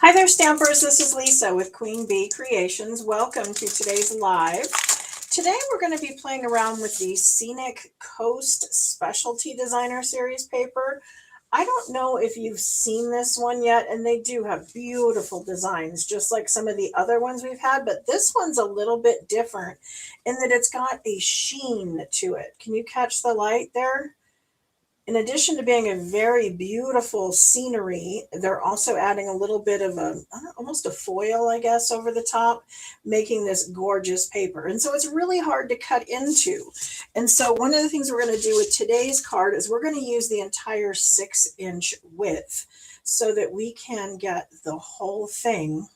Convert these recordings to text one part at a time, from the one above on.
Hi there, Stampers. This is Lisa with Queen Bee Creations. Welcome to today's live. Today we're going to be playing around with the Scenic Coast Specialty Designer Series paper. I don't know if you've seen this one yet, and they do have beautiful designs, just like some of the other ones we've had, but this one's a little bit different in that it's got a sheen to it. Can you catch the light there? In addition to being a very beautiful scenery, they're also adding a little bit of almost a foil, I guess, over the top, making this gorgeous paper. And so it's really hard to cut into. And so one of the things we're going to do with today's card is we're going to use the entire 6-inch width so that we can get the whole thing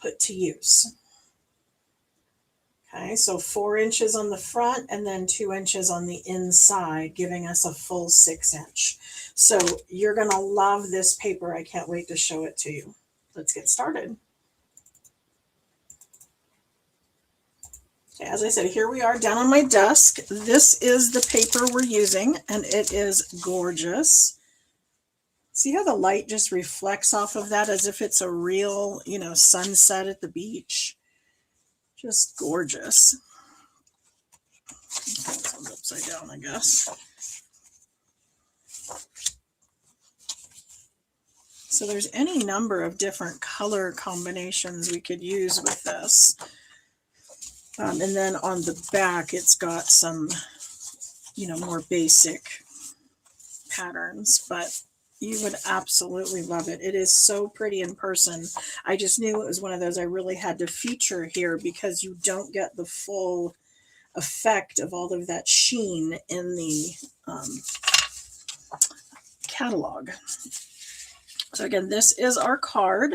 put to use. Okay, so 4 inches on the front and then 2 inches on the inside, giving us a full 6-inch. So you're going to love this paper. I can't wait to show it to you. Let's get started. Okay, as I said, here we are down on my desk. This is the paper we're using, and it is gorgeous. See how the light just reflects off of that as if it's a real, sunset at the beach? Just gorgeous. It's upside down, I guess. So there's any number of different color combinations we could use with this. And then on the back, it's got some, more basic patterns, but you would absolutely love it. It is so pretty in person. I just knew it was one of those I really had to feature here because you don't get the full effect of all of that sheen in the catalog. So again, this is our card,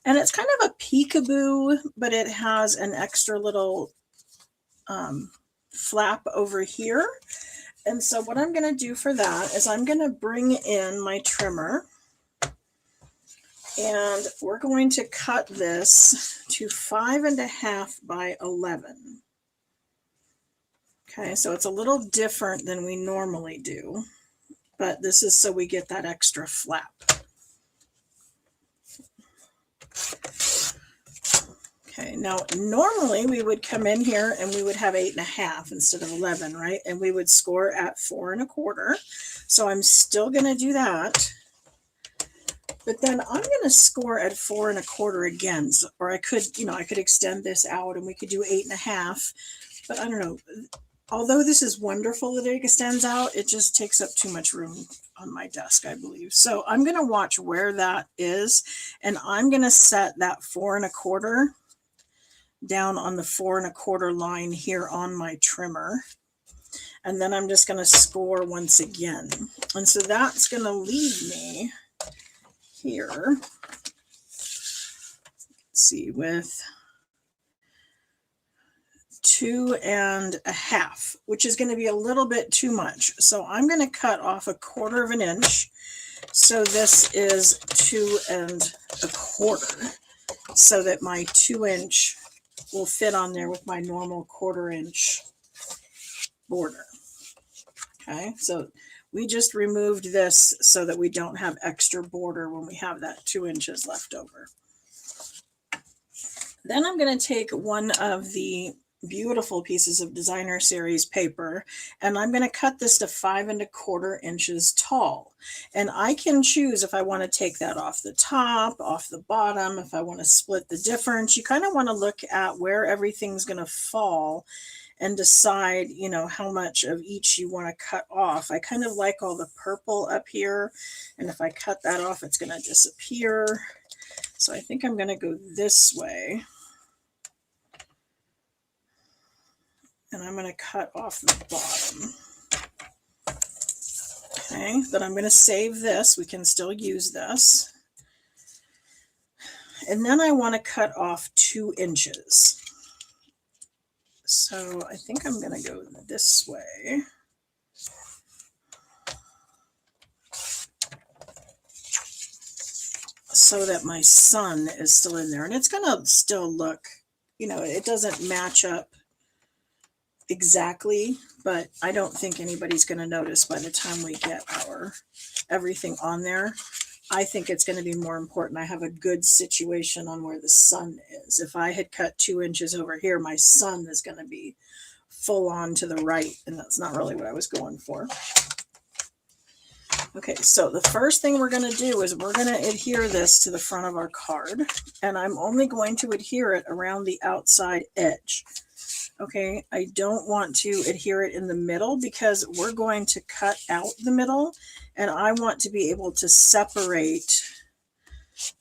and it's kind of a peekaboo, but it has an extra little flap over here. And so what I'm going to do for that is I'm going to bring in my trimmer, and we're going to cut this to 5.5 by 11. Okay, so it's a little different than we normally do, but this is so we get that extra flap. Okay, now normally we would come in here and we would have 8.5 instead of 11, right? And we would score at 4.25. So I'm still going to do that. But then I'm going to score at 4.25 again. So, or I could, I could extend this out and we could do 8.5. But I don't know. Although this is wonderful that it extends out, it just takes up too much room on my desk, I believe. So I'm going to watch where that is, and I'm going to set that 4.25 down on the 4.25 line here on my trimmer. And then I'm just going to score once again. And so that's going to leave me here, let's see, with 2.5, which is going to be a little bit too much. So I'm going to cut off 1/4 inch. So this is 2.25, so that my 2-inch will fit on there with my normal 1/4 inch border. Okay, so we just removed this so that we don't have extra border when we have that 2 inches left over. Then I'm going to take one of the beautiful pieces of designer series paper, and I'm going to cut this to 5.25 inches tall. And I can choose if I want to take that off the top, off the bottom, if I want to split the difference. You kind of want to look at where everything's going to fall and decide, how much of each you want to cut off. I kind of like all the purple up here, and if I cut that off, it's going to disappear. So I think I'm going to go this way. And I'm going to cut off the bottom. Okay, but I'm going to save this. We can still use this. And then I want to cut off 2 inches. So I think I'm going to go this way. So that my sun is still in there. And it's going to still look, it doesn't match up exactly, but I don't think anybody's going to notice by the time we get our everything on there. I think it's going to be more important I have a good situation on where the sun is. If I had cut 2 inches over here, my sun is going to be full on to the right, and that's not really what I was going for. Okay, so the first thing we're going to do is we're going to adhere this to the front of our card, and I'm only going to adhere it around the outside edge. Okay, I don't want to adhere it in the middle because we're going to cut out the middle, and I want to be able to separate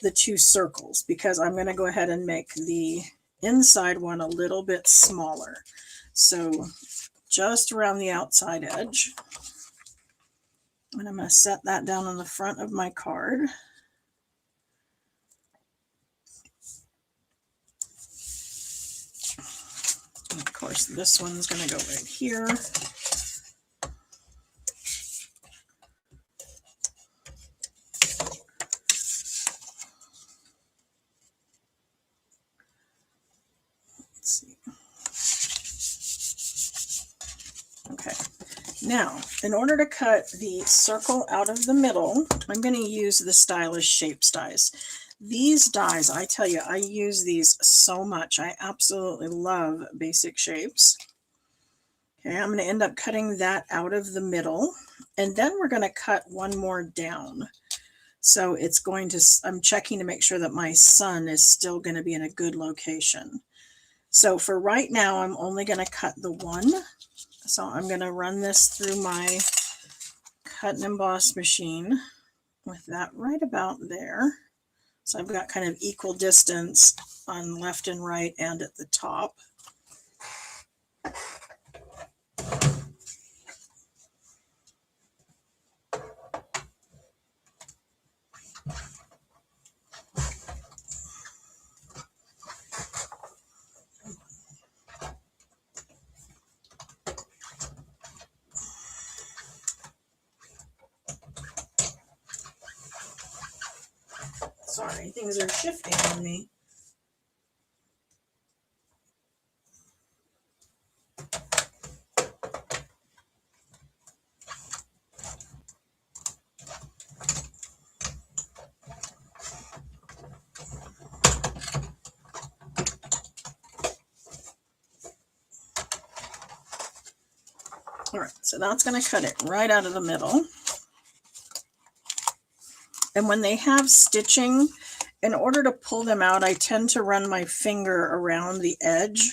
the 2 circles because I'm going to go ahead and make the inside one a little bit smaller. So just around the outside edge. And I'm going to set that down on the front of my card. And of course, this one's going to go right here. Let's see. Okay. Now, in order to cut the circle out of the middle, I'm going to use the Stylish Shapes dies. These dies, I tell you, I use these so much. I absolutely love basic shapes. Okay, I'm going to end up cutting that out of the middle, and then we're going to cut one more down. So it's going to, I'm checking to make sure that my sun is still going to be in a good location. So for right now, I'm only going to cut the one. So I'm going to run this through my cut and emboss machine with that right about there. So I've got kind of equal distance on left and right and at the top. Sorry, things are shifting on me. All right, so that's going to cut it right out of the middle. And when they have stitching, in order to pull them out, I tend to run my finger around the edge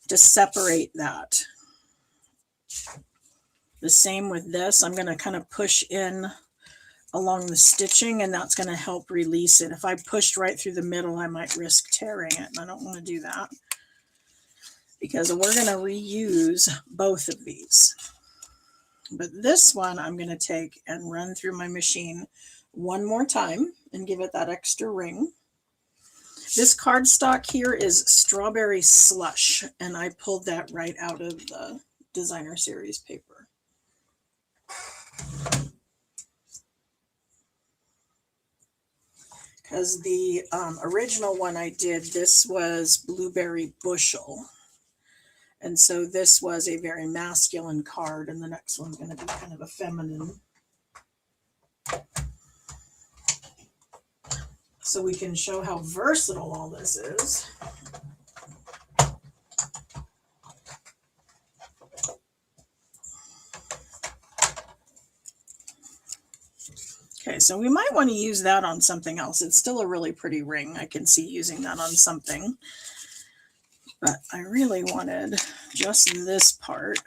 to separate that. The same with this. I'm going to kind of push in along the stitching, and that's going to help release it. If I pushed right through the middle, I might risk tearing it, and I don't want to do that because we're going to reuse both of these. But this one I'm going to take and run through my machine one more time and give it that extra ring. This cardstock here is Strawberry Slush, and I pulled that right out of the designer series paper. Because the original one I did, this was Blueberry Bushel. And so this was a very masculine card, and the next one's going to be kind of a feminine. So we can show how versatile all this is. Okay, so we might want to use that on something else. It's still a really pretty ring. I can see using that on something. But I really wanted just this part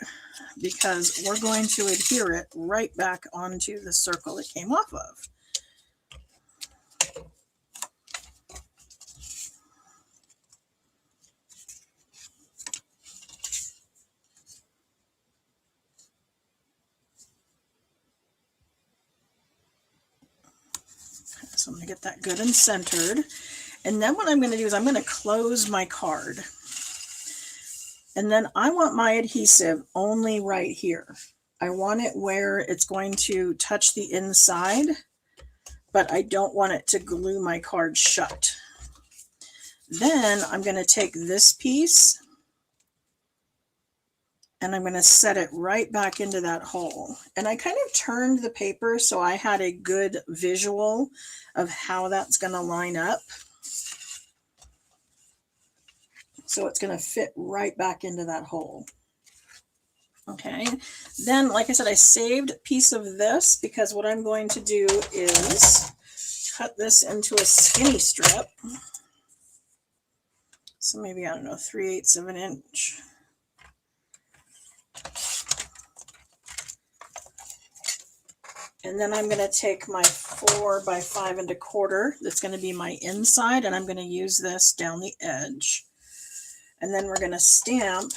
because we're going to adhere it right back onto the circle it came off of. So I'm going to get that good and centered. And then what I'm going to do is I'm going to close my card. And then I want my adhesive only right here. I want it where it's going to touch the inside, but I don't want it to glue my card shut. Then I'm going to take this piece And I'm going to set it right back into that hole. And I kind of turned the paper so I had a good visual of how that's going to line up. So it's going to fit right back into that hole. Okay, then like I said, I saved a piece of this because what I'm going to do is cut this into a skinny strip. So maybe, I don't know, 3/8 of an inch. And then I'm going to take my 4 by 5 1/4. That's going to be my inside, and I'm going to use this down the edge. And then we're going to stamp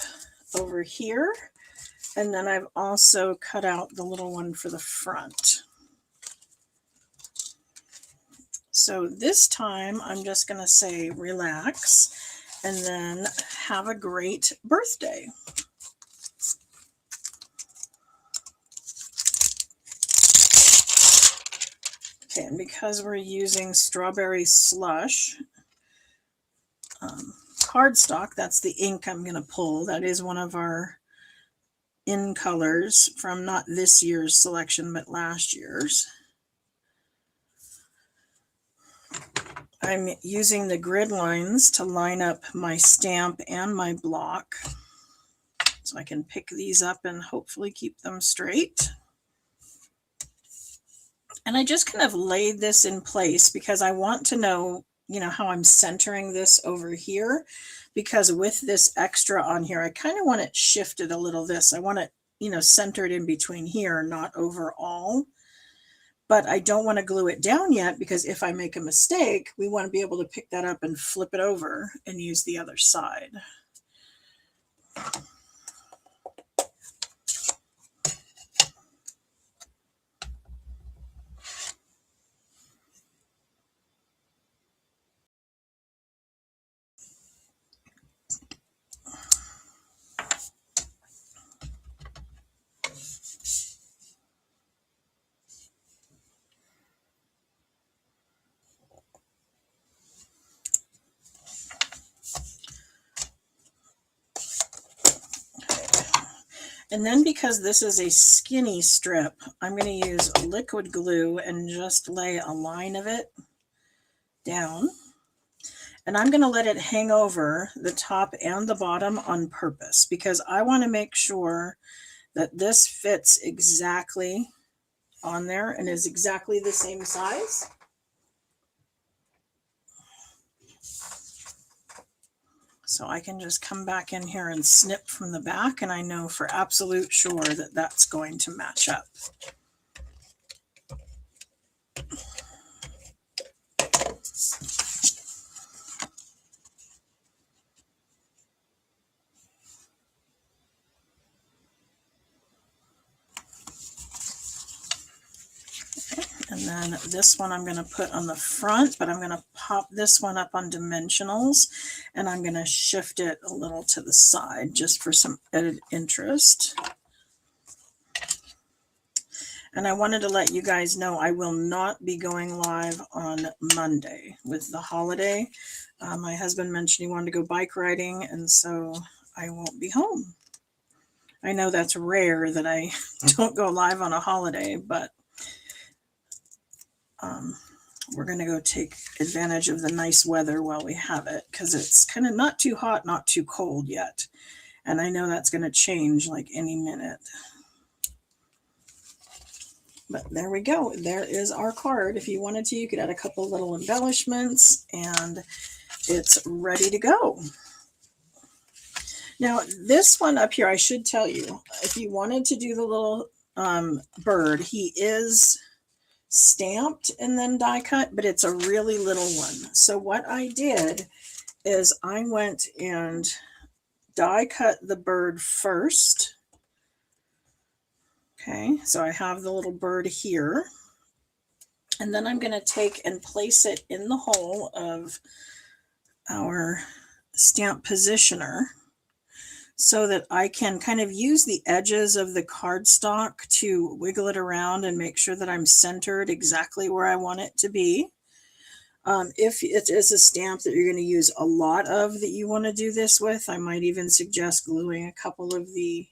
over here. And then I've also cut out the little one for the front. So this time I'm just going to say relax and then have a great birthday. Okay, and because we're using strawberry slush cardstock, that's the ink I'm going to pull. That is one of our in colors from not this year's selection, but last year's. I'm using the grid lines to line up my stamp and my block. So I can pick these up and hopefully keep them straight. And I just kind of laid this in place because I want to know, how I'm centering this over here, because with this extra on here, I kind of want it shifted a little this. I want it, centered in between here, not overall. But I don't want to glue it down yet because if I make a mistake, we want to be able to pick that up and flip it over and use the other side. And then because this is a skinny strip, I'm going to use liquid glue and just lay a line of it down. And I'm going to let it hang over the top and the bottom on purpose because I want to make sure that this fits exactly on there and is exactly the same size. So I can just come back in here and snip from the back, and I know for absolute sure that that's going to match up. And then this one I'm going to put on the front, but I'm going to pop this one up on dimensionals, and I'm going to shift it a little to the side just for some added interest. And I wanted to let you guys know I will not be going live on Monday with the holiday. My husband mentioned he wanted to go bike riding, and so I won't be home. I know that's rare that I don't go live on a holiday, but we're going to go take advantage of the nice weather while we have it because it's kind of not too hot, not too cold yet. And I know that's going to change like any minute. But there we go. There is our card. If you wanted to, you could add a couple little embellishments and it's ready to go. Now, this one up here, I should tell you, if you wanted to do the little bird, he is stamped and then die cut, but it's a really little one. So what I did is I went and die cut the bird first. Okay, so I have the little bird here, and then I'm going to take and place it in the hole of our stamp positioner so that I can kind of use the edges of the cardstock to wiggle it around and make sure that I'm centered exactly where I want it to be. If it is a stamp that you're going to use a lot of that you want to do this with, I might even suggest gluing a couple of the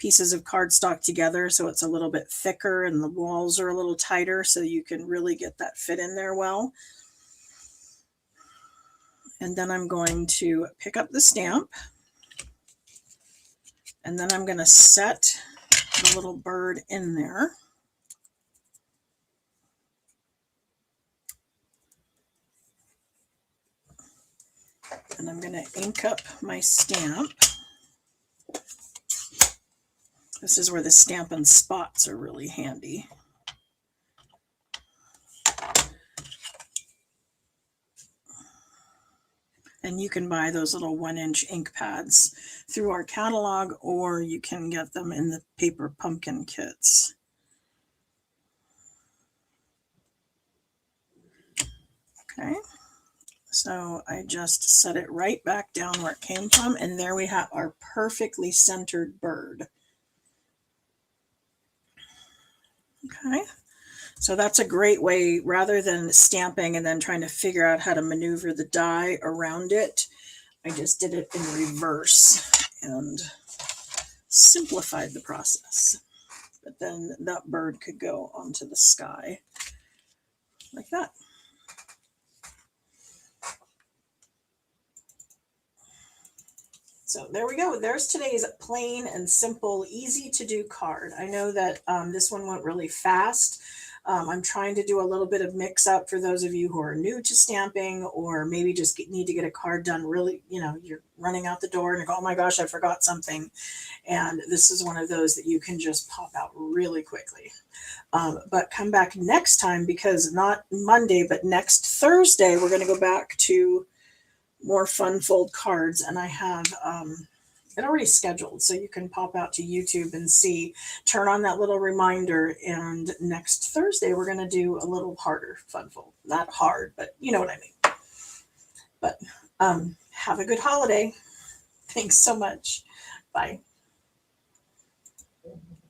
pieces of cardstock together so it's a little bit thicker and the walls are a little tighter so you can really get that fit in there well. And then I'm going to pick up the stamp, and then I'm going to set the little bird in there. And I'm going to ink up my stamp. This is where the Stampin' spots are really handy. And you can buy those little 1-inch ink pads through our catalog, or you can get them in the paper pumpkin kits. Okay, so I just set it right back down where it came from, and there we have our perfectly centered bird. Okay, so that's a great way, rather than stamping and then trying to figure out how to maneuver the die around it, I just did it in reverse and simplified the process. But then that bird could go onto the sky like that. So there we go. There's today's plain and simple, easy to do card. I know that this one went really fast. I'm trying to do a little bit of mix up for those of you who are new to stamping, or maybe just need to get a card done really, you're running out the door and you go, oh my gosh, I forgot something. And this is one of those that you can just pop out really quickly. But come back next time, because not Monday, but next Thursday, we're going to go back to more fun fold cards, and I have it already scheduled, so you can pop out to YouTube and see, turn on that little reminder, and next Thursday we're going to do a little harder fun fold. Not hard, but you know what I mean. But have a good holiday. Thanks so much. Bye.